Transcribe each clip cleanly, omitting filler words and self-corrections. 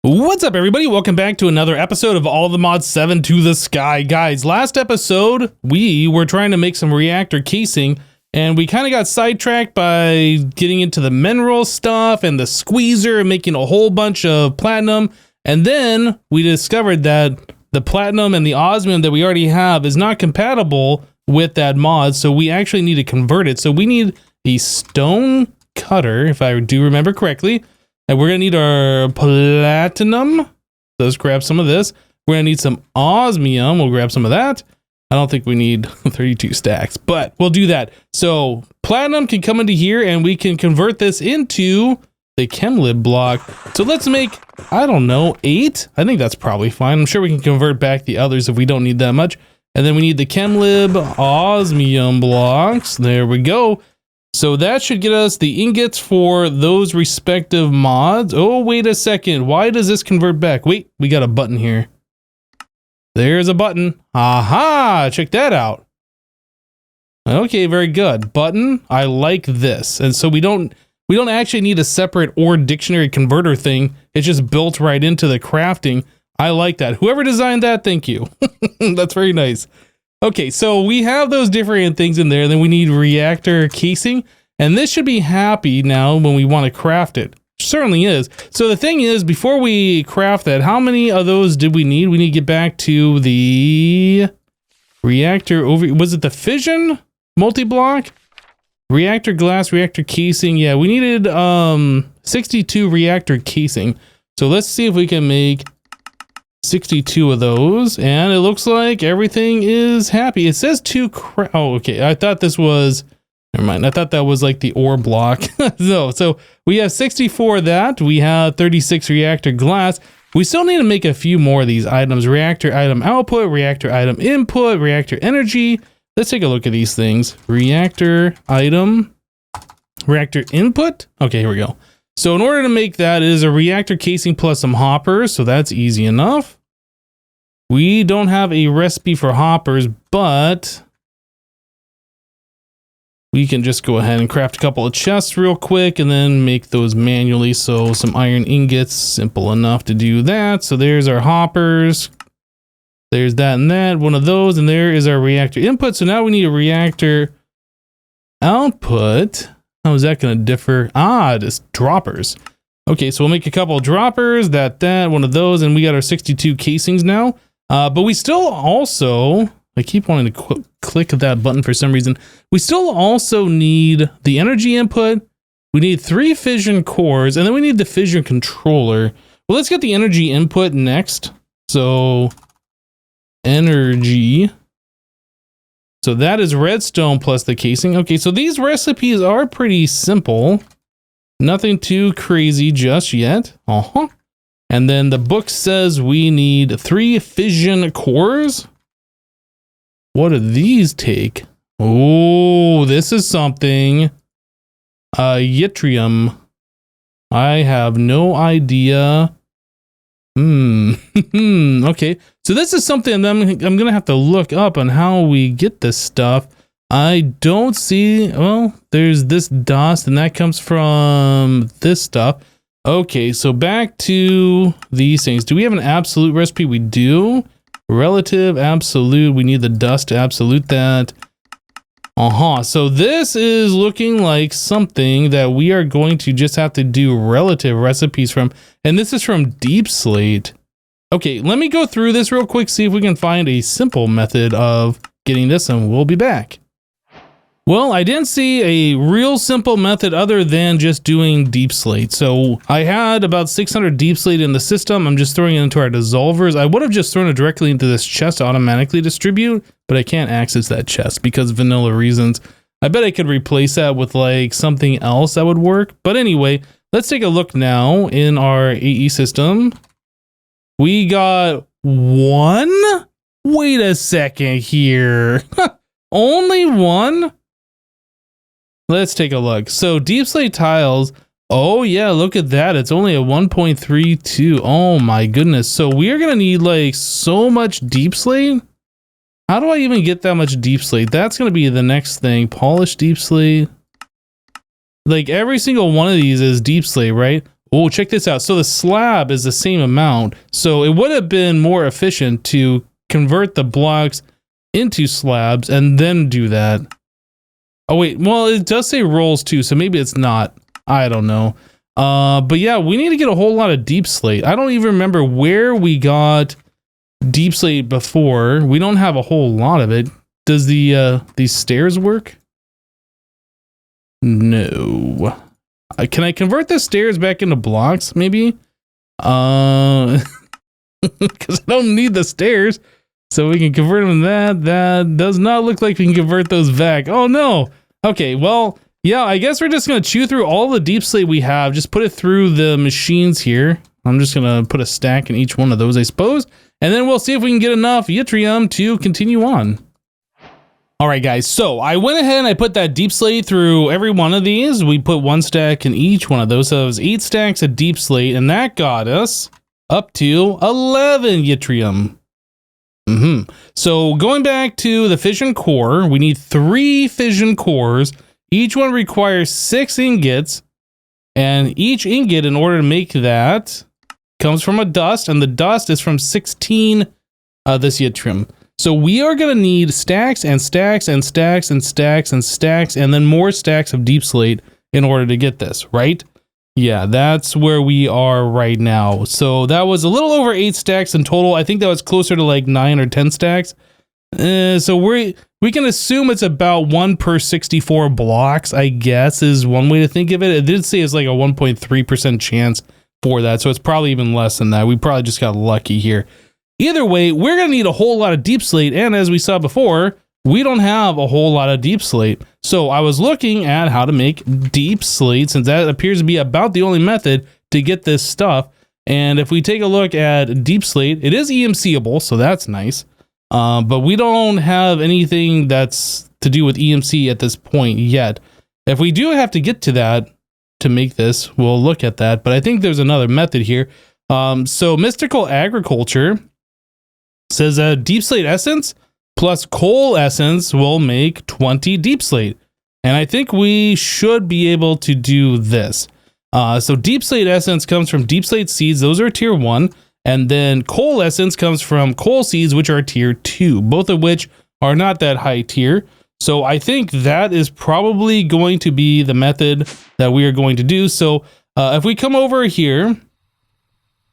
What's up, everybody? Welcome back to another episode of All the Mods 7 to the Sky. Guys, last episode, we were trying to make some reactor casing, and we kind of got sidetracked by getting into the mineral stuff and the squeezer and making a whole bunch of platinum. And then we discovered that the platinum and the osmium that we already have is not compatible with that mod, so we actually need to convert it. So we need a stone cutter, if I do remember correctly. And we're going to need our platinum. Let's grab some of this. We're going to need some osmium. We'll grab some of that. I don't think we need 32 stacks, but we'll do that. So platinum can come into here and we can convert this into the chemlib block. So let's make, I don't know, 8. I think that's probably fine. I'm sure we can convert back the others if we don't need that much. And then we need the chemlib osmium blocks. There we go. So that should get us the ingots for those respective mods. Oh, wait a second. Why does this convert back? Wait, we got a button here. There's a button. Aha, check that out. Okay, very good. Button, I like this. And so we don't actually need a separate OR dictionary converter thing. It's just built right into the crafting. I like that. Whoever designed that, thank you. That's very nice. Okay, so we have those different things in there. Then we need reactor casing, and this should be happy now when we want to craft it. Certainly is. So the thing is, before we craft that, how many of those did we need? We need to get back to the reactor over. Was it the fission multi-block? Reactor glass, reactor casing. Yeah, we needed 62 reactor casing. So let's see if we can make 62 of those, and it looks like everything is happy. It says oh, okay. I thought this was, never mind. I thought that was like the ore block. No, so we have 64 of that. We have 36 reactor glass. We still need to make a few more of these items. Reactor item output, reactor item input, reactor energy. Let's take a look at these things. Reactor item, reactor input. Okay, here we go. So in order to make that, it is a reactor casing plus some hoppers, so that's easy enough. We don't have a recipe for hoppers, but we can just go ahead and craft a couple of chests real quick and then make those manually. So some iron ingots, simple enough to do that. So there's our hoppers. There's that and that, one of those, and there is our reactor input. So now we need a reactor output. How is that going to differ? Ah, just droppers. Okay, so we'll make a couple of droppers, that, one of those, and we got our 62 casings now. But we still also, I keep wanting to click that button for some reason. We still also need the energy input. We need 3 fission cores, and then we need the fission controller. Well, let's get the energy input next. So, energy. So that is redstone plus the casing. Okay, so these recipes are pretty simple. Nothing too crazy just yet. And then the book says we need 3 fission cores. What do these take? Oh, this is something. Yttrium. I have no idea. Okay, so this is something I'm gonna have to look up on how we get this stuff. I don't see, well, there's this dust and that comes from this stuff. Okay, so back to these things. Do we have an absolute recipe? We do. Relative, absolute, we need the dust to absolute that. So this is looking like something that we are going to just have to do relative recipes from, and this is from Deep Slate. Okay, let me go through this real quick, see if we can find a simple method of getting this, and we'll be back. Well, I didn't see a real simple method other than just doing Deep Slate. So I had about 600 Deep Slate in the system. I'm just throwing it into our dissolvers. I would have just thrown it directly into this chest to automatically distribute, but I can't access that chest because vanilla reasons. I bet I could replace that with like something else that would work. But anyway, let's take a look now in our AE system. We got 1? Wait a second here. Only 1? Let's take a look. So Deep Slate tiles. Oh yeah, look at that. It's only a 1.32. Oh my goodness. So we are going to need like so much Deep Slate. How do I even get that much Deep Slate? That's going to be the next thing. Polished Deep Slate. Like every single one of these is Deep Slate, right? Oh, check this out. So the slab is the same amount. So it would have been more efficient to convert the blocks into slabs and then do that. Oh, wait. Well, it does say rolls too, so maybe it's not. I don't know. But yeah, we need to get a whole lot of deep slate. I don't even remember where we got deep slate before. We don't have a whole lot of it. Does these stairs work? No. Can I convert the stairs back into blocks, maybe? Because I don't need the stairs. So we can convert them to that. That does not look like we can convert those back. Oh, no. Okay, well, yeah, I guess we're just going to chew through all the deep slate we have. Just put it through the machines here. I'm just going to put a stack in each one of those, I suppose. And then we'll see if we can get enough yttrium to continue on. All right, guys, so I went ahead and I put that deep slate through every one of these. We put one stack in each one of those. So it was 8 stacks of deep slate, and that got us up to 11 yttrium. So going back to the fission core, we need 3 fission cores. Each one requires 6 ingots, and each ingot, in order to make that, comes from a dust, and the dust is from 16 this yttrium. So we are going to need stacks and stacks and stacks and stacks and stacks and then more stacks of deep slate in order to get this, right? Yeah, that's where we are right now. So that was a little over 8 stacks in total. I think that was closer to like 9 or 10 stacks. So we can assume it's about 1 per 64 blocks, I guess, is one way to think of it. It did say it's like a 1.3% chance for that. So it's probably even less than that. We probably just got lucky here. Either way, we're going to need a whole lot of deep slate, and as we saw before, we don't have a whole lot of deep slate. So I was looking at how to make deep slate, since that appears to be about the only method to get this stuff. And if we take a look at deep slate, it is EMC-able, so that's nice. But we don't have anything that's to do with EMC at this point yet. If we do have to get to that to make this, we'll look at that. But I think there's another method here. So Mystical Agriculture says deep slate essence plus coal essence will make 20 deep slate. And I think we should be able to do this. So deep slate essence comes from deep slate seeds. Those are tier 1. And then coal essence comes from coal seeds, which are tier 2, both of which are not that high tier. So I think that is probably going to be the method that we are going to do. So if we come over here,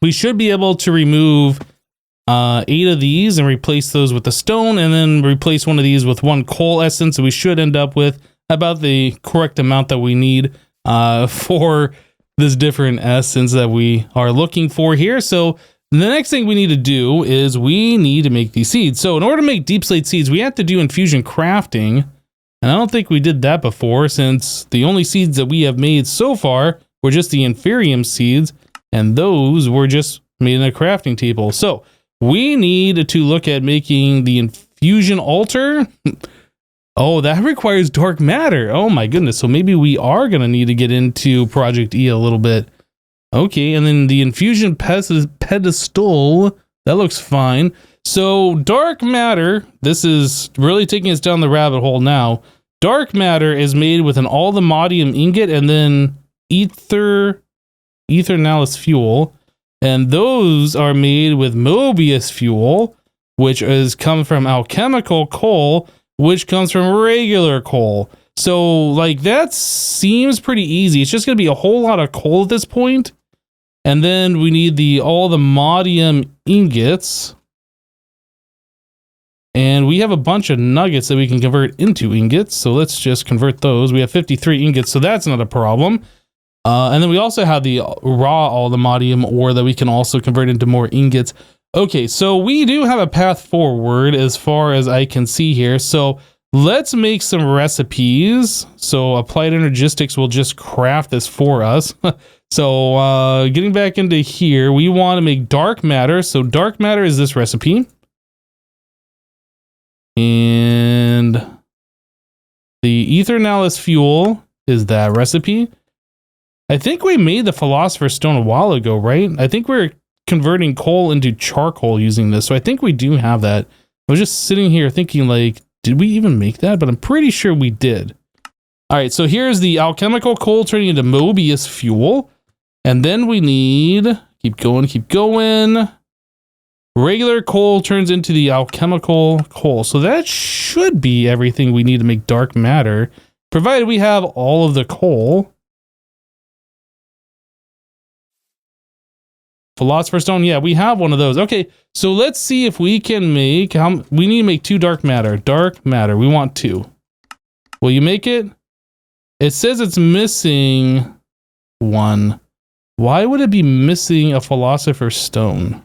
we should be able to remove 8 of these and replace those with a stone, and then replace one of these with 1 coal essence. So we should end up with about the correct amount that we need for this different essence that we are looking for here. So the next thing we need to do is we need to make these seeds. So in order to make deep slate seeds, we have to do infusion crafting. And I don't think we did that before, since the only seeds that we have made so far were just the inferium seeds, and those were just made in a crafting table. So we need to look at making the infusion altar. Oh, that requires dark matter. Oh my goodness. So maybe we are going to need to get into Project E a little bit. Okay, and then the infusion pedestal, that looks fine. So dark matter, this is really taking us down the rabbit hole now. Dark matter is made with an all-the-modium ingot and then ethernalus fuel. And those are made with Mobius fuel, which is come from alchemical coal, which comes from regular coal. So like that seems pretty easy. It's just going to be a whole lot of coal at this point. And then we need all the modium ingots. And we have a bunch of nuggets that we can convert into ingots. So let's just convert those. We have 53 ingots, so that's not a problem. And then we also have the raw all-the-modium ore that we can also convert into more ingots. Okay, so we do have a path forward as far as I can see here. So let's make some recipes. So Applied Energistics will just craft this for us. So getting back into here, we want to make dark matter. So dark matter is this recipe. And the ethernalus fuel is that recipe. I think we made the Philosopher's Stone a while ago, right? I think we're converting coal into charcoal using this. So I think we do have that. I was just sitting here thinking like, did we even make that? But I'm pretty sure we did. All right, so here's the alchemical coal turning into Mobius fuel. And then we need, keep going. Regular coal turns into the alchemical coal. So that should be everything we need to make dark matter, provided we have all of the coal. Philosopher's Stone, yeah, we have one of those. Okay, so let's see if we can make, we need to make 2 dark matter. Dark matter, we want 2. Will you make it? It says it's missing 1. Why would it be missing a Philosopher's Stone?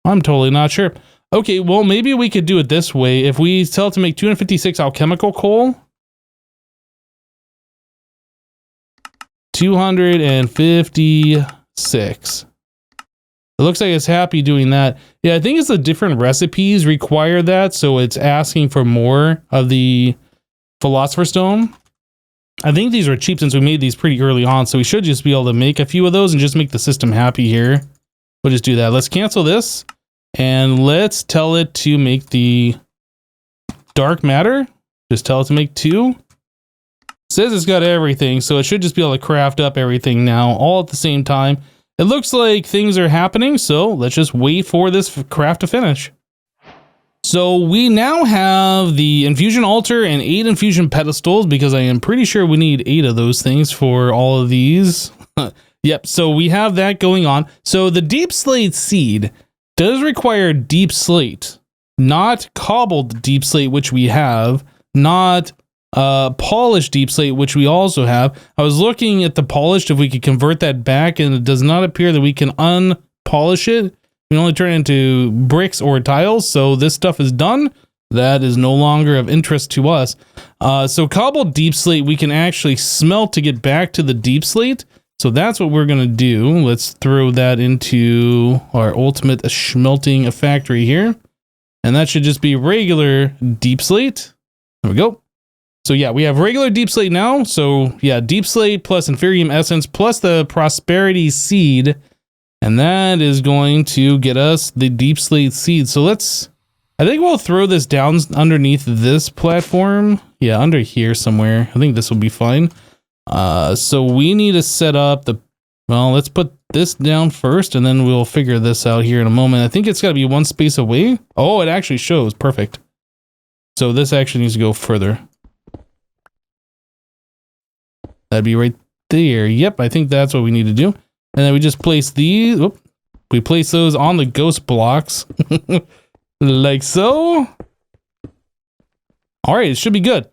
I'm totally not sure. Okay, well, maybe we could do it this way. If we tell it to make 256 alchemical coal, 256. It looks like it's happy doing that. Yeah, I think it's the different recipes require that, so it's asking for more of the Philosopher's Stone. I think these are cheap since we made these pretty early on, so we should just be able to make a few of those and just make the system happy here. We'll just do that. Let's cancel this, and let's tell it to make the dark matter. Just tell it to make 2. Says it's got everything, so it should just be able to craft up everything now, all at the same time. It looks like things are happening, so let's just wait for this craft to finish. So we now have the Infusion altar and 8 Infusion pedestals, because I am pretty sure we need 8 of those things for all of these. Yep, so we have that going on. So the deep slate seed does require deep slate, not cobbled deep slate, which we have, not polished deep slate, which we also have. I was looking at the polished, if we could convert that back, and it does not appear that we can unpolish it. We can only turn it into bricks or tiles, so this stuff is done. That is no longer of interest to us. So cobbled deep slate, we can actually smelt to get back to the deep slate. So that's what we're going to do. Let's throw that into our ultimate smelting factory here. And that should just be regular deep slate. There we go. So yeah, we have regular deep slate now. So yeah, deep slate plus inferium essence plus the prosperity seed. And that is going to get us the deep slate seed. So let's, I think we'll throw this down underneath this platform. Yeah, under here somewhere. I think this will be fine. So we need to set up the, well, let's put this down first and then we'll figure this out here in a moment. I think it's got to be 1 space away. Oh, it actually shows. Perfect. So this actually needs to go further. That'd be right there. Yep, I think that's what we need to do. And then we just place these, we place those on the ghost blocks. Like so. All right, it should be good.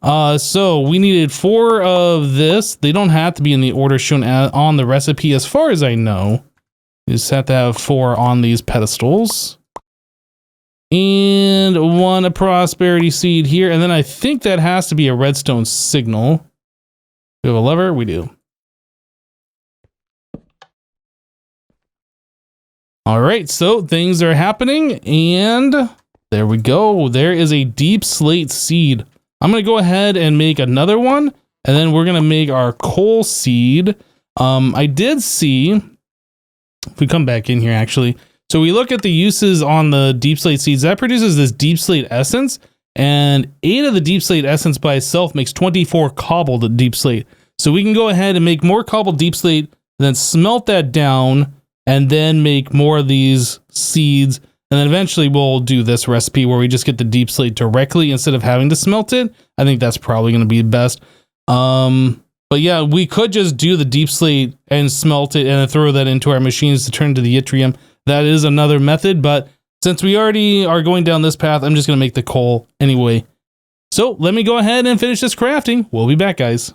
So we needed 4 of this. They don't have to be in the order shown on the recipe as far as I know. You just have to have 4 on these pedestals. And 1 prosperity seed here. And then I think that has to be a redstone signal. We have a lever? We do. All right, so things are happening, and there we go. There is a deep slate seed. I'm going to go ahead and make another one, and then we're going to make our coal seed. I did see, if we come back in here actually, so we look at the uses on the deep slate seeds, that produces this deep slate essence, and 8 of the deep slate essence by itself makes 24 cobbled deep slate. So we can go ahead and make more cobbled deep slate, then smelt that down, and then make more of these seeds. And then eventually we'll do this recipe where we just get the deep slate directly instead of having to smelt it. I think that's probably going to be best. But yeah, we could just do the deep slate and smelt it and then throw that into our machines to turn to the yttrium. That is another method, but since we already are going down this path, I'm just going to make the coal anyway. So let me go ahead and finish this crafting. We'll be back, guys.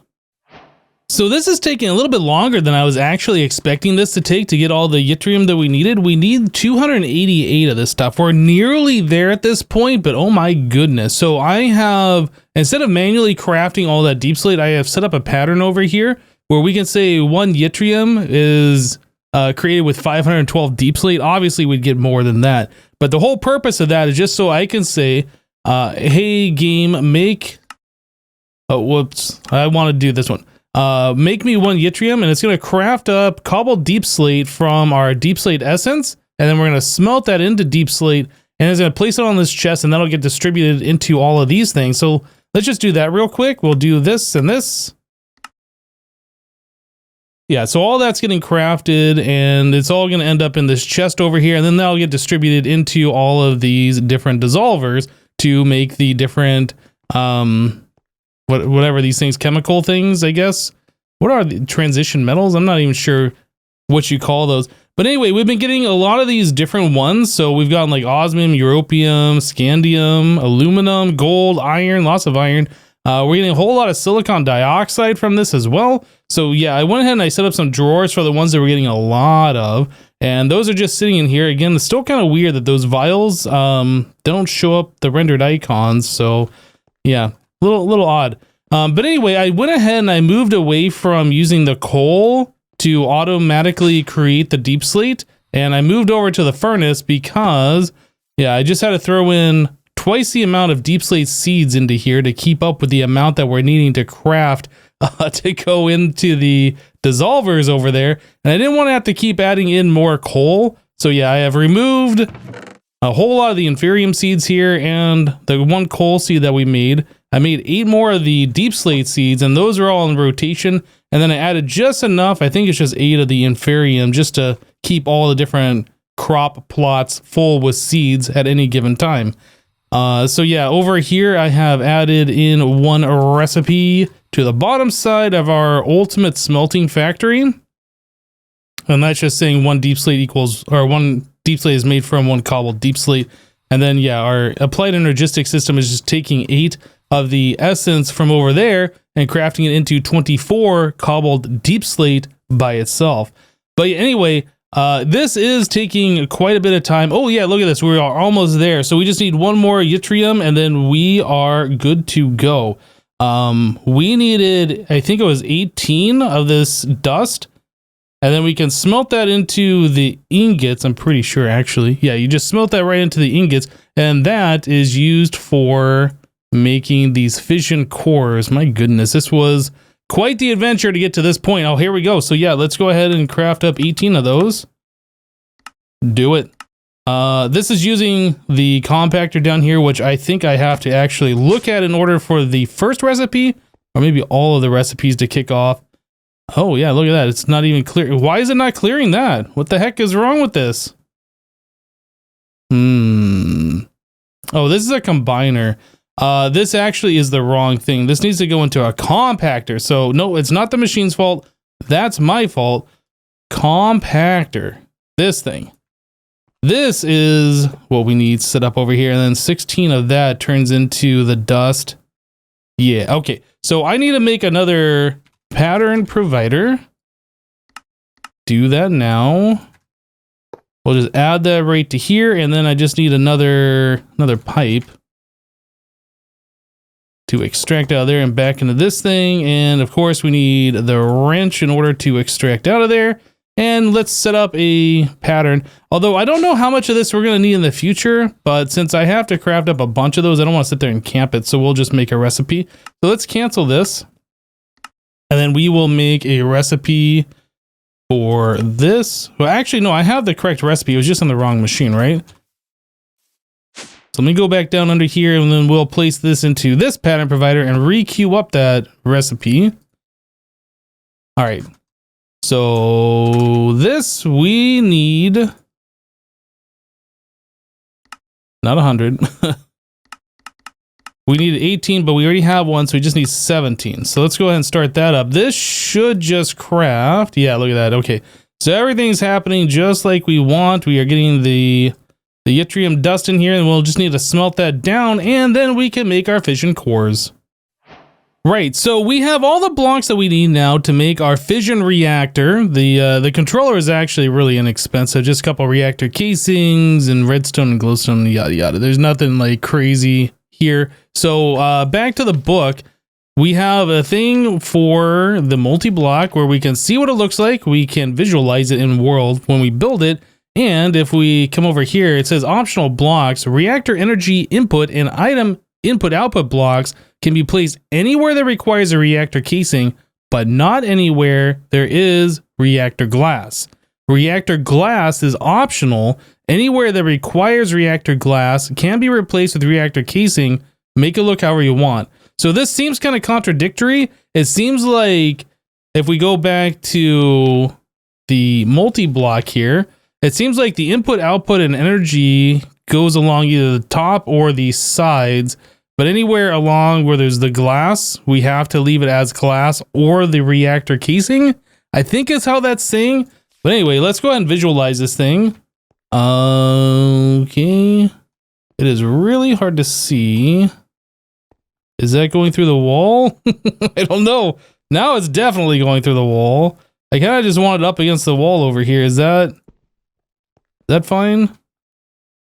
So this is taking a little bit longer than I was actually expecting this to take to get all the yttrium that we needed. We need 288 of this stuff. We're nearly there at this point, but oh my goodness. So I have, instead of manually crafting all that deep slate, I have set up a pattern over here where we can say 1 yttrium is created with 512 deep slate. Obviously we'd get more than that, but the whole purpose of that is just so I can say, hey game, make, oh, whoops, I want to do this one. Make me 1 yttrium, and it's going to craft up cobbled deep slate from our deep slate essence, and then we're going to smelt that into deep slate, and it's going to place it on this chest, and that'll get distributed into all of these things. So let's just do that real quick. We'll do this and this. yeah, so all that's getting crafted, and it's all going to end up in this chest over here, and then that'll get distributed into all of these different dissolvers to make the different, whatever these things, chemical things, I guess. What are the transition metals? I'm not even sure what you call those. But anyway, we've been getting a lot of these different ones. So we've gotten like osmium, europium, scandium, aluminum, gold, iron, lots of iron. We're getting a whole lot of silicon dioxide from this as well. So yeah, I went ahead and I set up some drawers for the ones that we're getting a lot of. And those are just sitting in here. Again, it's still kind of weird that those vials don't show up the rendered icons. So yeah, little odd. But anyway, I went ahead and I moved away from using the coal to automatically create the deep slate, and I moved over to the furnace because, yeah, I just had to throw in twice the amount of deep slate seeds into here to keep up with the amount that we're needing to craft to go into the dissolvers over there, and I didn't want to have to keep adding in more coal. So yeah, I have removed a whole lot of the inferium seeds here, and the one coal seed that we made. I made 8 more of the deep slate seeds, and those are all in rotation. And then I added just enough, I think it's just 8 of the inferium, just to keep all the different crop plots full with seeds at any given time. So yeah, over here I have added in one recipe to the bottom side of our ultimate smelting factory. And that's just saying one deep slate equals, or one deep slate is made from one cobbled deep slate. And then yeah, our applied energistic system is just taking 8 of the essence from over there and crafting it into 24 cobbled deep slate by itself. But anyway, this is taking quite a bit of time. Oh yeah, look at this. We are almost there. So we just need one more yttrium and then we are good to go. We needed, I think it was 18 of this dust. And then we can smelt that into the ingots. I'm pretty sure actually. Yeah, you just smelt that right into the ingots. And that is used for making these fission cores. My goodness, this was quite the adventure to get to this point. Oh, here we go. So yeah, let's go ahead and craft up 18 of those. Do it. This is using the compactor down here, which I think I have to actually look at in order for the first recipe, or maybe all of the recipes to kick off. Oh yeah, look at that. It's not even clear. Why is it not clearing that? What the heck is wrong with this? Oh, this is a combiner. This actually is the wrong thing. This needs to go into a compactor. So no, it's not the machine's fault. That's my fault. Compactor. This thing. This is what we need set up over here. And then 16 of that turns into the dust. Yeah, okay. So I need to make another pattern provider. Do that now. We'll just add that right to here. And then I just need another pipe to extract out of there and back into this thing. And of course we need the wrench in order to extract out of there. And let's set up a pattern. Although I don't know how much of this we're going to need in the future, but since I have to craft up a bunch of those, I don't want to sit there and camp it. So we'll just make a recipe. So let's cancel this. And then we will make a recipe for this. Well, actually, no, I have the correct recipe. It was just on the wrong machine, right? So let me go back down under here and then we'll place this into this pattern provider and re-queue up that recipe. All right. So this we need not 100. We need 18, but we already have one, so we just need 17. So let's go ahead and start that up. This should just craft. Yeah, look at that. Okay. So everything's happening just like we want. We are getting the yttrium dust in here, and we'll just need to smelt that down, and then we can make our fission cores. Right, so we have all the blocks that we need now to make our fission reactor. The controller is actually really inexpensive, just a couple reactor casings and redstone and glowstone, yada yada. There's nothing like crazy here. So back to the book, we have a thing for the multi-block where we can see what it looks like. We can visualize it in world when we build it. And if we come over here, it says optional blocks, reactor energy input and item input output blocks can be placed anywhere that requires a reactor casing, but not anywhere there is reactor glass. Reactor glass is optional. Anywhere that requires reactor glass can be replaced with reactor casing. Make it look however you want. So this seems kind of contradictory. It seems like if we go back to the multi-block here, it seems like the input, output, and energy goes along either the top or the sides, but anywhere along where there's the glass, we have to leave it as glass or the reactor casing, I think is how that's saying. But anyway, let's go ahead and visualize this thing. Okay. It is really hard to see. Is that going through the wall? I don't know. Now it's definitely going through the wall. I kind of just want it up against the wall over here. Is that fine?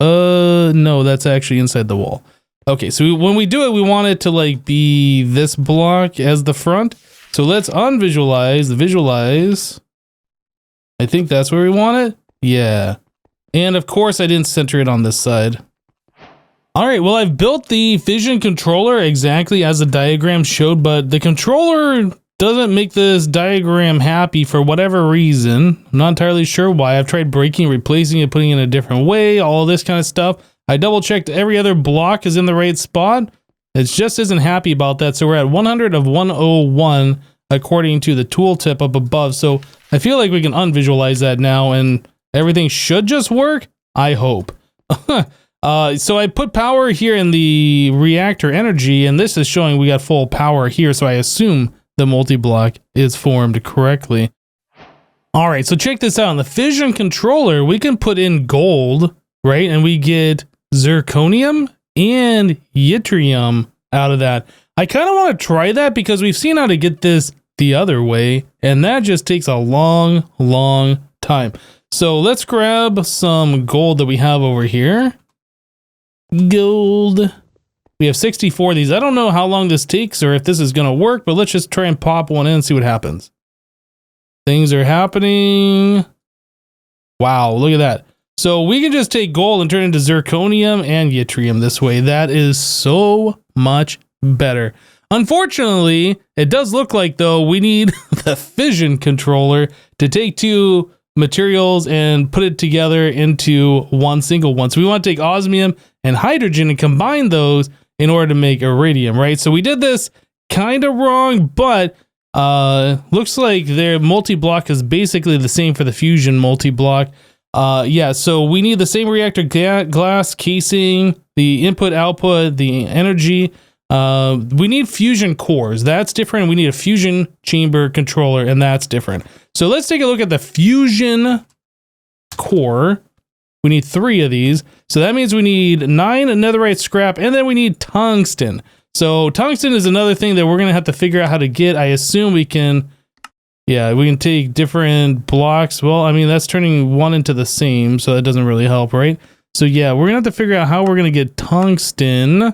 No, that's actually inside the wall. Okay, so when we do it, we want it to like be this block as the front. So let's unvisualize the visualize. I think that's where we want it. Yeah. And of course I didn't center it on this side. All right, well, I've built the Fission controller exactly as the diagram showed, but the controller doesn't make this diagram happy for whatever reason. I'm not entirely sure why. I've tried breaking, replacing it, putting it in a different way, all this kind of stuff. I double checked every other block is in the right spot. It just isn't happy about that. So we're at 100 of 101 according to the tooltip up above. So I feel like we can unvisualize that now and everything should just work. I hope. So I put power here in the reactor energy, and this is showing we got full power here. So I assume the multi-block is formed correctly. All right, so check this out. On the Fission controller, we can put in gold, right? And we get zirconium and yttrium out of that. I kind of want to try that because we've seen how to get this the other way, and that just takes a long, long time. So let's grab some gold that we have over here. Gold. We have 64 of these. I don't know how long this takes or if this is going to work, but let's just try and pop one in and see what happens. Things are happening. Wow, look at that. So we can just take gold and turn it into zirconium and yttrium this way. That is so much better. Unfortunately, it does look like, though, we need the Fission controller to take two materials and put it together into one single one. So we want to take osmium and hydrogen and combine those in order to make iridium, right? So we did this kind of wrong, but looks like their multi-block is basically the same for the Fusion multi-block. Yeah, so we need the same reactor glass casing, the input, output, the energy. We need fusion cores. That's different. We need a fusion chamber controller, and that's different. So let's take a look at the fusion core. We need 3 of these. So that means we need 9 netherite scrap, and then we need tungsten. So tungsten is another thing that we're going to have to figure out how to get. I assume we can, yeah, we can take different blocks. Well, I mean, that's turning one into the same, so that doesn't really help, right? So yeah, we're going to have to figure out how we're going to get tungsten. I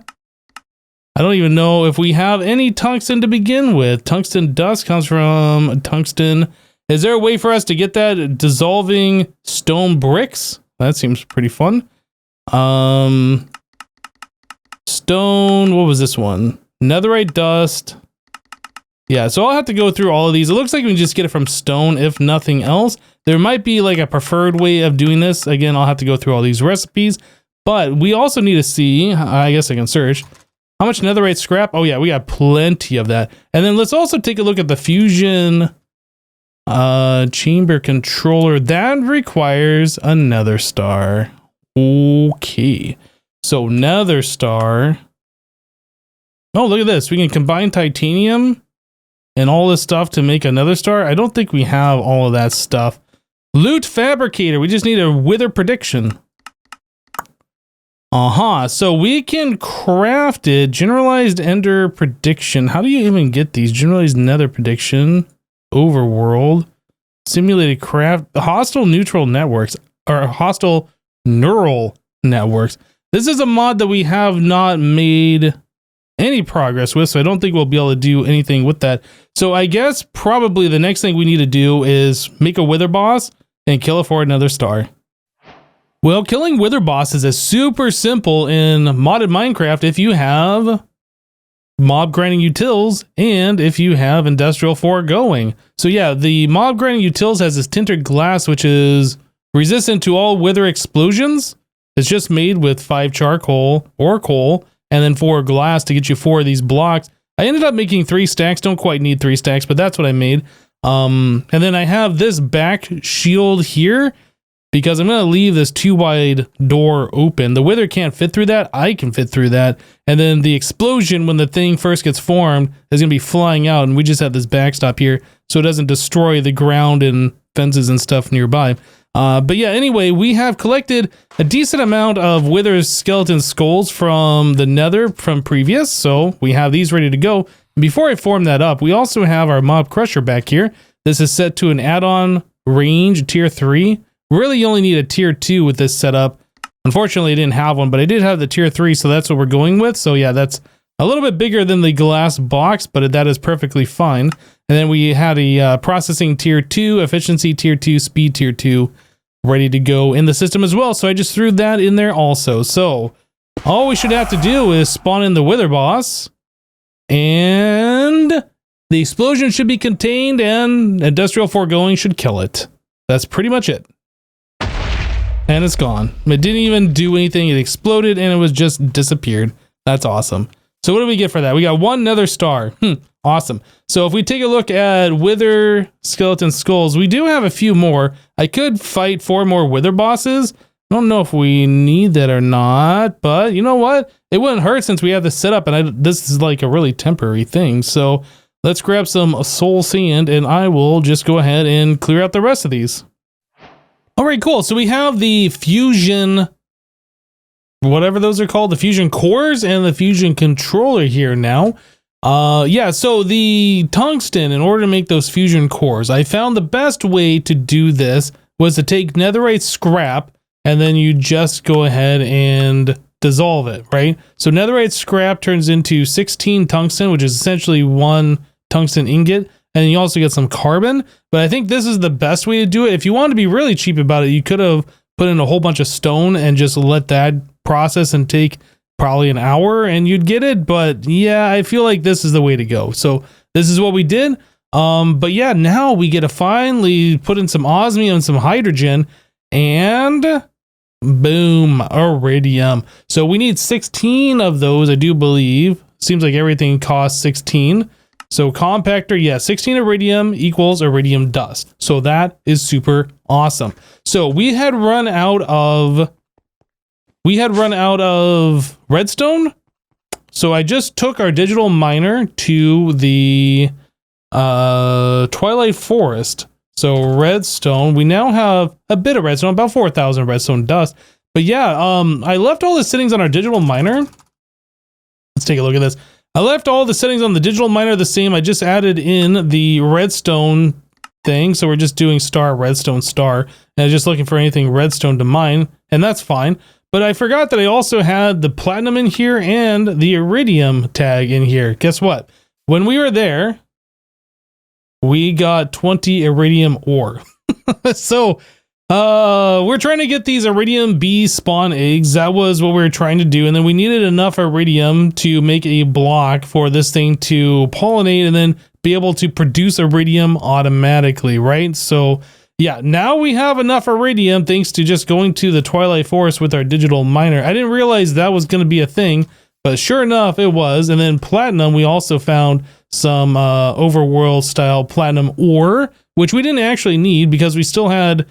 don't even know if we have any tungsten to begin with. Tungsten dust comes from tungsten. Is there a way for us to get that dissolving stone bricks? That seems pretty fun. Stone, what was this one? Netherite dust. Yeah, so I'll have to go through all of these. It looks like we can just get it from stone, if nothing else. There might be like a preferred way of doing this. Again, I'll have to go through all these recipes. But we also need to see, I guess I can search, how much netherite scrap? Oh yeah, we got plenty of that. And then let's also take a look at the Fusion chamber controller. That requires a nether star. Okay. So nether star. Oh, look at this. We can combine titanium and all this stuff to make a nether star. I don't think we have all of that stuff. Loot fabricator. We just need a wither prediction. So we can craft it. Generalized ender prediction. How do you even get these? Generalized nether prediction. Overworld. Simulated craft. Hostile neutral networks. Or hostile neural networks. This is a mod that we have not made any progress with, so I don't think we'll be able to do anything with that. So I guess probably the next thing we need to do is make a wither boss and kill it for another star. Well, killing wither bosses is super simple in modded Minecraft if you have mob grinding utils and if you have industrial 4 going. So yeah, the mob grinding utils has this tinted glass which is resistant to all wither explosions. It's just made with 5 charcoal or coal and then 4 glass to get you 4 of these blocks. I ended up making 3 stacks. Don't quite need 3 stacks, but that's what I made. And then I have this back shield here because I'm going to leave this too wide door open. The wither can't fit through that. I can fit through that. And then the explosion when the thing first gets formed is going to be flying out. And we just have this backstop here so it doesn't destroy the ground and fences and stuff nearby. But yeah, anyway, we have collected a decent amount of wither skeleton skulls from the nether from previous. So we have these ready to go. And before I form that up, we also have our mob crusher back here. This is set to an add-on range tier 3. Really, you only need a tier 2 with this setup. Unfortunately, I didn't have one, but I did have the tier 3, so that's what we're going with. So yeah, that's a little bit bigger than the glass box, but that is perfectly fine. And then we had a processing tier 2, efficiency tier 2, speed tier 2 ready to go in the system as well. So I just threw that in there also. So all we should have to do is spawn in the wither boss, and the explosion should be contained, and industrial foregoing should kill it. That's pretty much it. And it's gone. It didn't even do anything. It exploded and it was just disappeared. That's awesome. So what do we get for that? We got one nether star. Awesome. So if we take a look at wither skeleton skulls, we do have a few more. I could fight 4 more wither bosses. I don't know if we need that or not, but you know what? It wouldn't hurt since we have this set up, and this is like a really temporary thing. So let's grab some soul sand and I will just go ahead and clear out the rest of these. All right, cool. So we have the fusion, whatever those are called, the fusion cores and the fusion controller here now. Yeah, so the tungsten, in order to make those fusion cores, I found the best way to do this was to take netherite scrap and then you just go ahead and dissolve it, right? So netherite scrap turns into 16 tungsten, which is essentially 1 tungsten ingot. And you also get some carbon, but I think this is the best way to do it. If you want to be really cheap about it, you could have put in a whole bunch of stone and just let that process and take probably an hour and you'd get it. But yeah, I feel like this is the way to go. So this is what we did. But yeah, now we get to finally put in some osmium and some hydrogen and boom, iridium. So we need 16 of those, I do believe. Seems like everything costs 16. So compactor, yeah, 16 iridium equals iridium dust. So that is super awesome. So we had run out of redstone. So I just took our digital miner to the Twilight Forest. So redstone, we now have a bit of redstone, about 4,000 redstone dust. But yeah, I left all the settings on our digital miner. Let's take a look at this. I left all the settings on the digital miner the same. I just added in the redstone thing. So we're just doing star, redstone, star. And I'm just looking for anything redstone to mine. And that's fine. But I forgot that I also had the platinum in here and the iridium tag in here. Guess what? When we were there, we got 20 iridium ore. So we're trying to get these iridium bee spawn eggs. That was what we were trying to do. And then we needed enough iridium to make a block for this thing to pollinate and then be able to produce iridium automatically, right? So yeah, now we have enough iridium thanks to just going to the Twilight Forest with our digital miner. I didn't realize that was going to be a thing, but sure enough, it was. And then platinum, we also found some overworld style platinum ore, which we didn't actually need because we still had,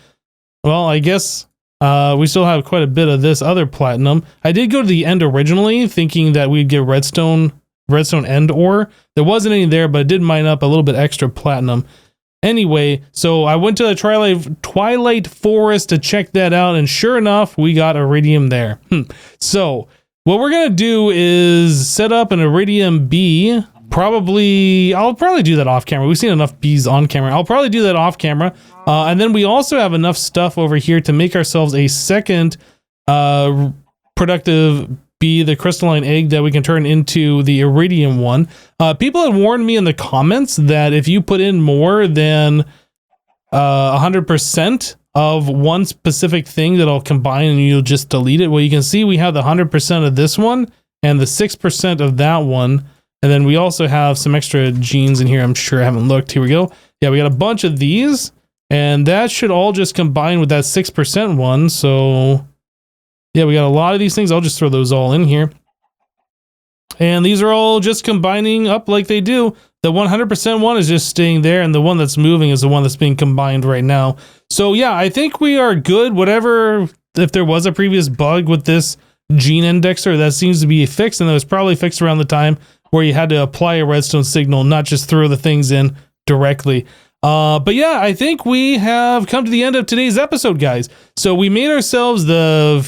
well, I guess we still have quite a bit of this other platinum. I did go to the end originally thinking that we'd get redstone end ore. There wasn't any there, but it did mine up a little bit extra platinum. Anyway, so I went to the Twilight Forest to check that out, and sure enough, we got iridium there. So what we're going to do is set up an iridium bee. I'll probably do that off camera. We've seen enough bees on camera. I'll probably do that off camera. And then we also have enough stuff over here to make ourselves a second productive bee, the crystalline egg that we can turn into the iridium one. People had warned me in the comments that if you put in more than 100% of one specific thing, that'll combine and you'll just delete it. Well, you can see we have the 100% of this one and the 6% of that one. And then we also have some extra genes in here. I'm sure I haven't looked. Here we go. Yeah, we got a bunch of these, and that should all just combine with that 6% one. So yeah, we got a lot of these things. I'll just throw those all in here. And these are all just combining up like they do. The 100% one is just staying there, and the one that's moving is the one that's being combined right now. So yeah, I think we are good. Whatever, if there was a previous bug with this gene indexer, that seems to be fixed, and it was probably fixed around the time where you had to apply a redstone signal, not just throw the things in directly. But yeah, I think we have come to the end of today's episode, guys. So we made ourselves the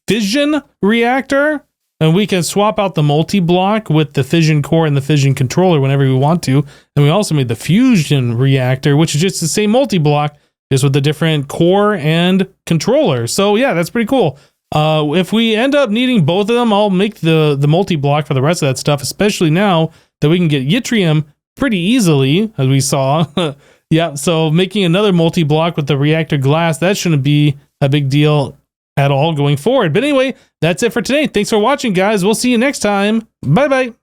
fission reactor, and we can swap out the multi-block with the fission core and the fission controller whenever we want to. And we also made the fusion reactor, which is just the same multi-block, just with the different core and controller. So yeah, that's pretty cool. If we end up needing both of them, I'll make the multi-block for the rest of that stuff, especially now that we can get yttrium pretty easily, as we saw. Yeah, so making another multi-block with the reactor glass, that shouldn't be a big deal at all going forward. But anyway, that's it for today. Thanks for watching, guys. We'll see you next time. Bye-bye.